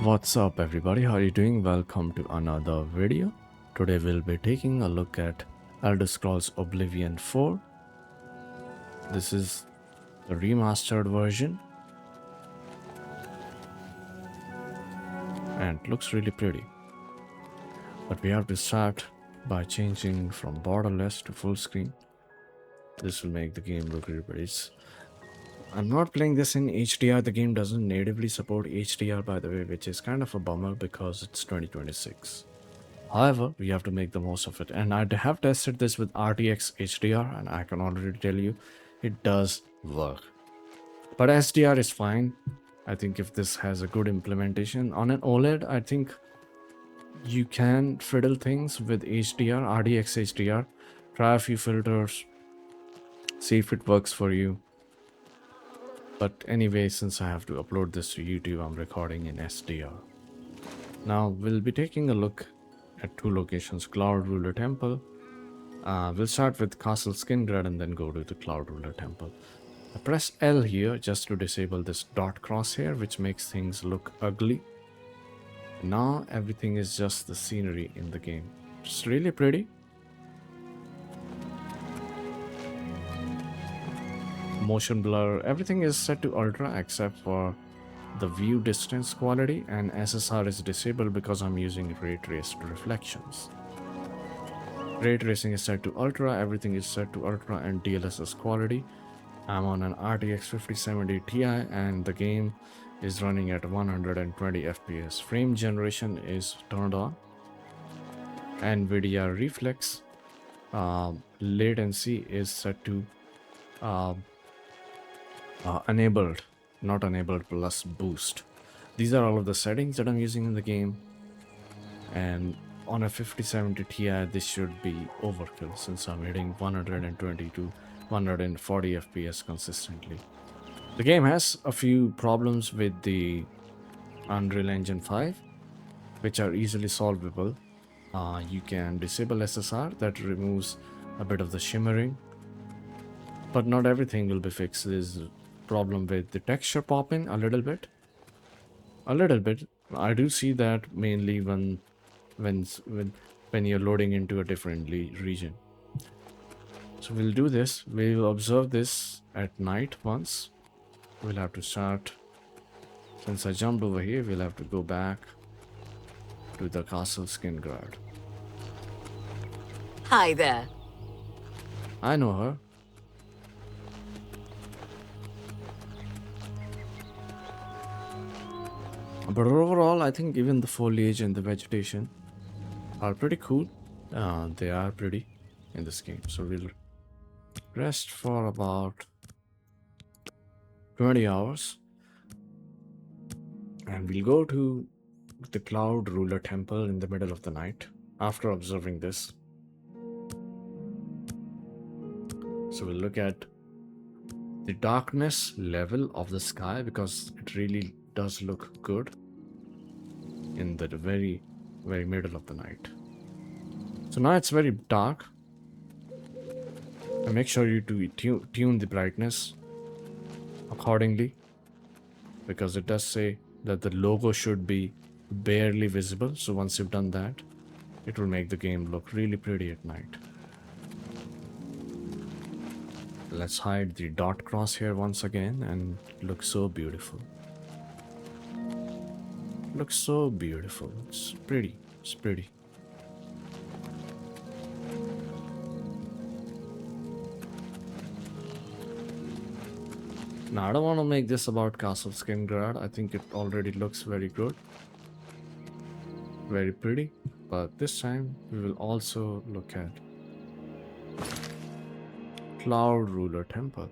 What's up everybody, how are you doing? Welcome to another video. Today we'll be taking a look at Elder Scrolls Oblivion 4. This is the remastered version and it looks really pretty. But we have to start by changing from borderless to full screen. This will make the game look really pretty. I'm not playing this in HDR. The game doesn't natively support HDR, by the way, which is kind of a bummer because it's 2026. However, we have to make the most of it. And I have tested this with RTX HDR and I can already tell you it does work. But SDR is fine. I think if this has a good implementation on an OLED, I think you can fiddle things with HDR, RTX HDR. Try a few filters, see if it works for you. But anyway, since I have to upload this to YouTube, I'm recording in SDR. Now we'll be taking a look at two locations, Cloud Ruler Temple. We'll start with Castle Skingrad and then go to the Cloud Ruler Temple. I press L here just to disable this dot crosshair, which makes things look ugly. Now everything is just the scenery in the game. It's really pretty. Motion blur, everything is set to ultra except for the view distance quality, and SSR is disabled because I'm using ray traced reflections. Ray tracing is set to ultra, everything is set to ultra, and DLSS quality. I'm on an RTX 5070 Ti and the game is running at 120 FPS. Frame generation is turned on. NVIDIA Reflex latency is set to enabled, not enabled plus boost. These are all of the settings that I'm using in the game, and on a 5070 Ti this should be overkill since I'm hitting 120 to 140 FPS consistently. The game has a few problems with the Unreal Engine 5 which are easily solvable. You can disable SSR, that removes a bit of the shimmering, but not everything will be fixed. There's a problem with the texture popping a little bit. I do see that mainly when you're loading into a different region. So we'll do this. We'll observe this at night once. We'll have to start. Since I jumped over here, we'll have to go back to the Castle Skingrad. Hi there. I know her. But overall, I think even the foliage and the vegetation are pretty cool. They are pretty in this game. So we'll rest for about 20 hours. And we'll go to the Cloud Ruler Temple in the middle of the night after observing this. So we'll look at the darkness level of the sky because it really does look good in the very middle of the night. So now it's very dark, and make sure you tune the brightness accordingly, because it does say that the logo should be barely visible. So once you've done that, it will make the game look really pretty at night. Let's hide the dot crosshair once again, and it looks so beautiful. Looks so beautiful. It's pretty. It's pretty. Now I don't want to make this about Castle Skingrad. I think it already looks very good, very pretty. But this time we will also look at Cloud Ruler Temple.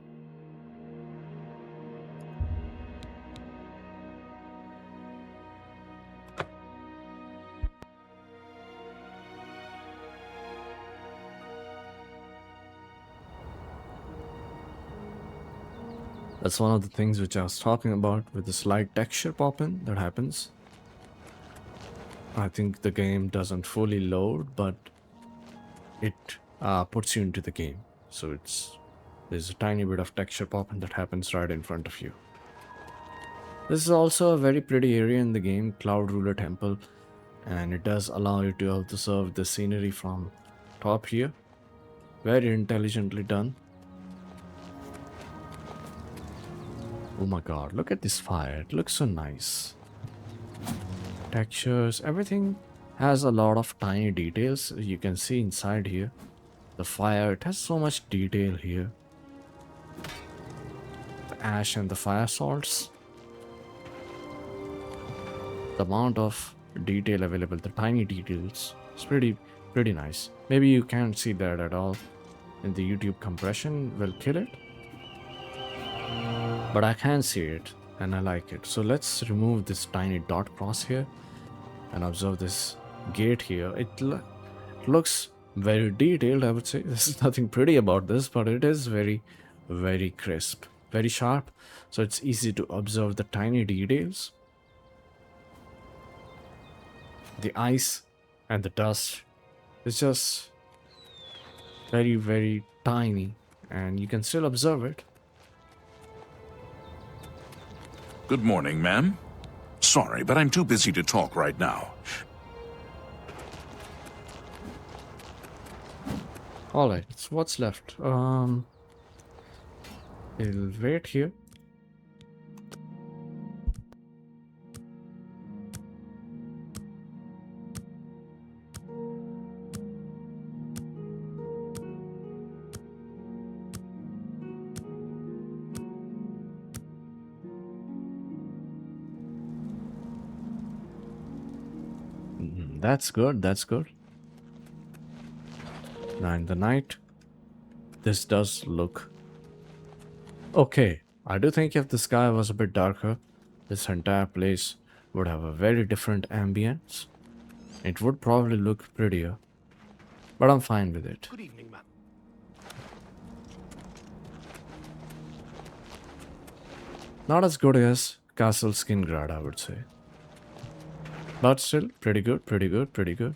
That's one of the things which I was talking about with the slight texture pop-in that happens. I think the game doesn't fully load, but it puts you into the game. So there's a tiny bit of texture pop-in that happens right in front of you. This is also a very pretty area in the game, Cloud Ruler Temple, and it does allow you to observe the scenery from top here. Very intelligently done. Oh my god, look at this fire. It looks so nice. Textures, everything has a lot of tiny details. You can see inside here. The fire, it has so much detail here. The ash and the fire salts. The amount of detail available, the tiny details, it's pretty nice. Maybe you can't see that at all in the YouTube compression will kill it, but I can see it and I like it. So let's remove this tiny dot cross here and observe this gate here. Looks very detailed, I would say. There's nothing pretty about this, but it is very crisp, very sharp, so it's easy to observe the tiny details. The ice and the dust is just very tiny, and you can still observe it. Good morning, ma'am. Sorry, but I'm too busy to talk right now. All right, so what's left? We'll wait here. That's good, that's good. Now in the night, this does look okay. I do think if the sky was a bit darker, this entire place would have a very different ambience. It would probably look prettier, but I'm fine with it. Good evening, ma'am. Not as good as Castle Skingrad, I would say. But still, pretty good, pretty good, pretty good.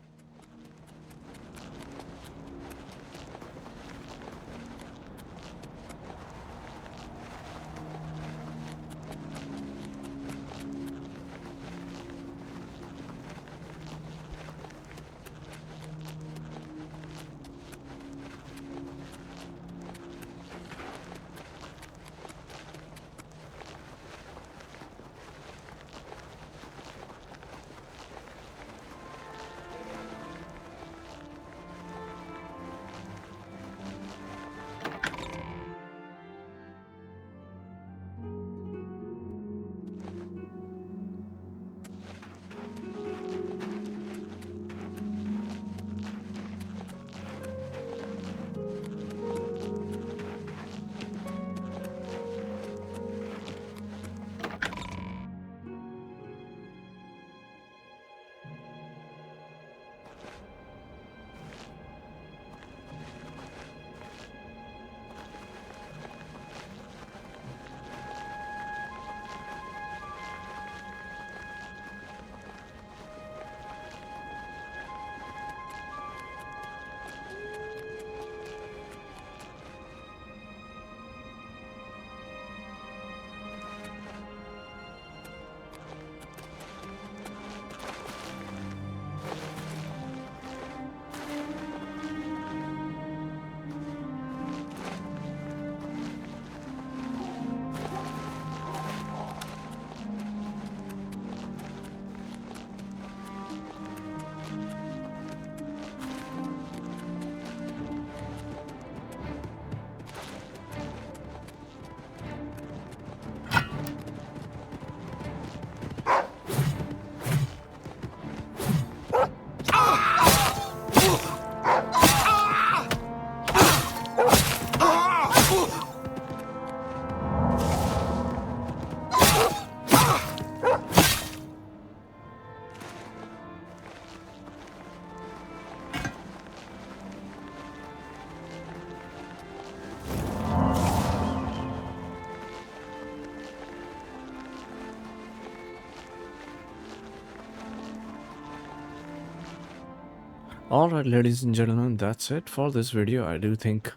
Alright, ladies and gentlemen, that's it for this video. I do think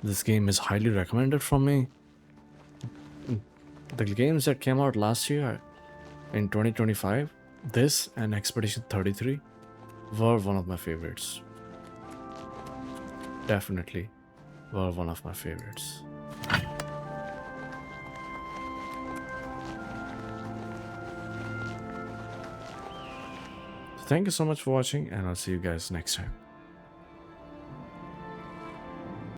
this game is highly recommended from me. The games that came out last year in 2025, this and Expedition 33 were one of my favorites. Definitely were one of my favorites. Thank you so much for watching, and I'll see you guys next time.